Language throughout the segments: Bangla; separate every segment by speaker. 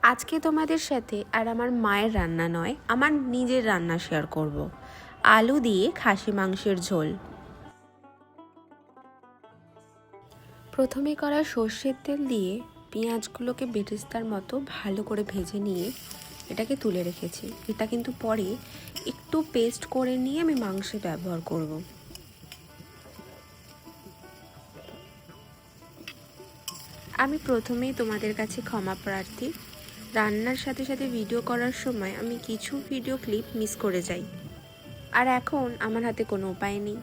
Speaker 1: আজকে তোমাদের সাথে আর আমার মায়ের রান্না নয়, আমার নিজের রান্না শেয়ার করব। আলু দিয়ে খাসি মাংসের ঝোল। প্রথমে করা সর্ষের তেল দিয়ে পেঁয়াজগুলোকে বেরেস্তার মতো ভালো করে ভেজে নিয়ে এটাকে তুলে রেখেছি। এটা কিন্তু পরে একটু পেস্ট করে নিয়ে আমি মাংসে ব্যবহার করব। আমি প্রথমেই তোমাদের কাছে ক্ষমা প্রার্থী। রান্নার সাথে সাথে ভিডিও করার সময় আমি কিছু ভিডিও ক্লিপ মিস করে যাই, আর এখন আমার হাতে কোনো উপায় নেই।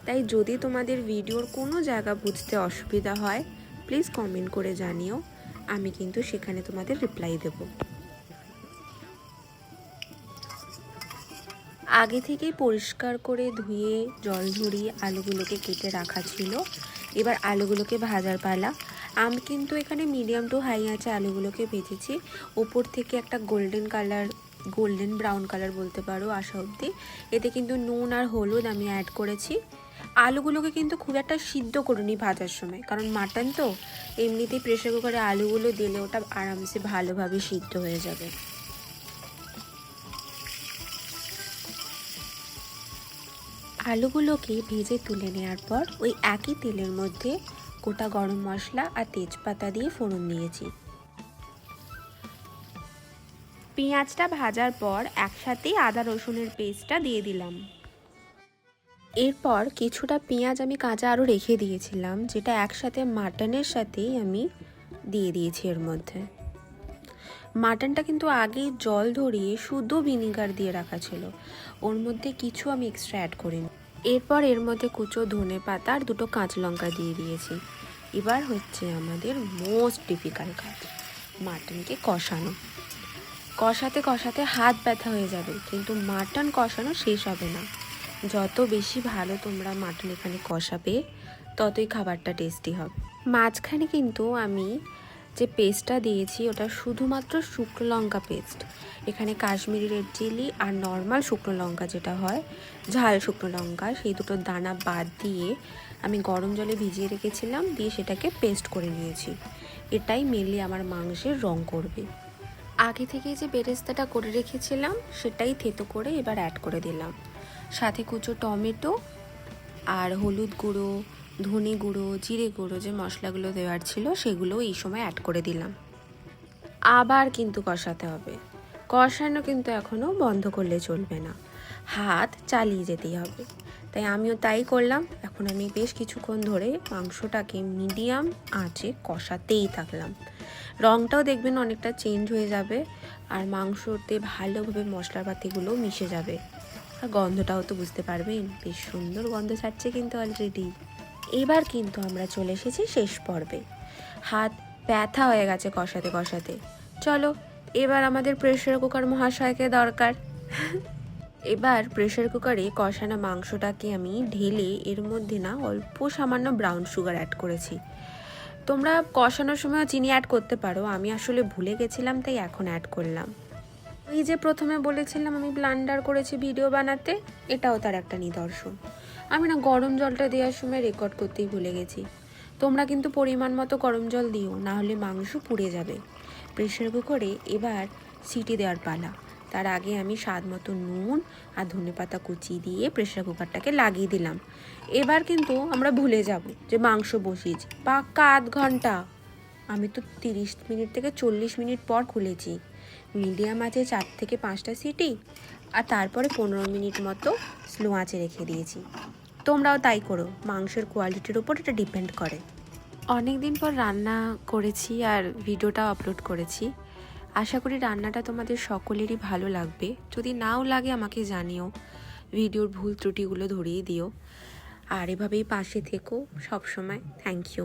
Speaker 1: তাই যদি তোমাদের ভিডিওর কোনো জায়গা বুঝতে অসুবিধা হয়, প্লিজ কমেন্ট করে জানিও, আমি কিন্তু সেখানে তোমাদের রিপ্লাই দেব। আগে থেকেই পরিষ্কার করে ধুয়ে জল ঝরিয়ে আলুগুলোকে কেটে রাখা ছিল। এবার আলুগুলোকে ভাজার পালা। আমি কিন্তু এখানে মিডিয়াম টু হাই আঁচে আলুগুলোকে ভেজেছি। ওপর থেকে একটা গোল্ডেন ব্রাউন কালার বলতে পারো আসা অবধি। এতে কিন্তু নুন আর হলুদ আমি অ্যাড করেছি। আলুগুলোকে কিন্তু খুব একটা সিদ্ধ করিনি ভাজার সময়, কারণ মাটন তো এমনিতেই প্রেসার কুকারে আলুগুলো দিলে ওটা আরামসে ভালোভাবে সিদ্ধ হয়ে যাবে। আলুগুলোকে ভেজে তুলে নেওয়ার পর ওই একই তেলের মধ্যে গোটা গরম মশলা আর তেজপাতা দিয়ে ফোড়ন দিয়েছি। পেঁয়াজটা ভাজার পর একসাথেই আদা রসুনের পেস্টটা দিয়ে দিলাম। এরপর কিছুটা পেঁয়াজ আমি কাঁচা আরও রেখে দিয়েছিলাম, যেটা একসাথে মাটনের সাথেই আমি দিয়ে দিয়েছি এর মধ্যে। মাটনটা কিন্তু আগেই জল ধরিয়ে শুধু ভিনিগার দিয়ে রাখা ছিল, ওর মধ্যে কিছু আমি এক্সট্রা অ্যাড করিনি। এরপর এর মধ্যে কুচো ধনে পাতা আর দুটো কাঁচা লঙ্কা দিয়ে দিয়েছি। এবার হচ্ছে আমাদের মোস্ট ডিফিকাল্ট কাজ, মাটনকে কষানো। কষাতে কষাতে হাত ব্যথা হয়ে যাবে, কিন্তু মাটন কষানো শেষ হবে না। যত বেশি ভালো তোমরা মাটন এখানে কষাবে, ততই খাবারটা টেস্টি হবে। মাঝখানে কিন্তু আমি যে পেস্টটা দিয়েছি ওটা শুধুমাত্র শুকনো লঙ্কা পেস্ট। এখানে কাশ্মীরি রেড চিলি আর নর্মাল শুকনো লঙ্কা যেটা হয়, ঝাল শুকনো লঙ্কা, সেই দুটো দানা বাদ দিয়ে আমি গরম জলে ভিজিয়ে রেখেছিলাম, দিয়ে সেটাকে পেস্ট করে নিয়েছি। এটাই মেনলি আমার মাংসের রং করবে। আগে থেকেই যে বেরেস্তাটা করে রেখেছিলাম সেটাই থেতো করে এবার অ্যাড করে দিলাম। সাথে কুচো টমেটো আর হলুদ গুঁড়ো, ধনে গুঁড়ো, জিরে গুঁড়ো, যে মশলাগুলো দেওয়ার ছিল সেগুলো এই সময় অ্যাড করে দিলাম। আবার কিন্তু কষাতে হবে। কষানো কিন্তু এখনও বন্ধ করলে চলবে না, হাত চালিয়ে যেতেই হবে। তাই আমিও তাই করলাম। এখন আমি বেশ কিছুক্ষণ ধরে মাংসটাকে মিডিয়াম আঁচে কষাতেই থাকলাম। রঙটাও দেখবেন অনেকটা চেঞ্জ হয়ে যাবে, আর মাংসতে ভালোভাবে মশলাপাতিগুলো মিশে যাবে। আর গন্ধটাও তো বুঝতে পারবেন, বেশ সুন্দর গন্ধ ছাড়ছে কিন্তু অলরেডি। এবার কিন্তু আমরা চলে এসেছি শেষ পর্বে। হাত ব্যথা হয়ে গেছে কষাতে কষাতে। চলো, এবার আমাদের প্রেসার কুকার মহাশয়কে দরকার। এবার প্রেসার কুকারে কষানো মাংসটাকে আমি ঢেলে এর মধ্যে না অল্প সামান্য ব্রাউন সুগার অ্যাড করেছি। তোমরা কষানোর সময় চিনি অ্যাড করতে পারো, আমি আসলে ভুলে গেছিলাম তাই এখন অ্যাড করলাম। এই যে প্রথমে বলেছিলাম আমি ব্লান্ডার করেছি ভিডিও বানাতে, এটাও তার একটা নিদর্শন। আমি না গরম জলটা দেওয়ার সময় রেকর্ড করতেই ভুলে গেছি। তোমরা কিন্তু পরিমাণ মতো গরম জল দিও, না হলে মাংস পুড়ে যাবে। প্রেসার কুকারে এবার সিটি দেওয়ার পালা। তার আগে আমি স্বাদ মতো নুন আর ধনেপাতা কুচি দিয়ে প্রেসার কুকারটাকে লাগিয়ে দিলাম। এবার কিন্তু আমরা ভুলে যাব যে মাংস বসিয়েছি। পাক্কা আধ ঘন্টা, আমি তো 30 মিনিট থেকে 40 মিনিট পর খুলেছি। মিডিয়াম আঁচে 4 থেকে 5টা সিটি, আর তারপরে 15 মিনিট মতো স্লো আঁচে রেখে দিয়েছি। তোমরাও তাই করো, মাংসের কোয়ালিটির উপর এটা ডিপেন্ড করে। অনেক দিন পর রান্না করেছি আর ভিডিওটাও আপলোড করেছি। আশা করি রান্নাটা তোমাদের সকলেরই ভালো লাগবে। যদি নাও লাগে আমাকে জানিও, ভিডিওর ভুল ত্রুটিগুলো ধরিয়ে দিও। আর এভাবেই পাশে থেকো সবসময়। Thank you.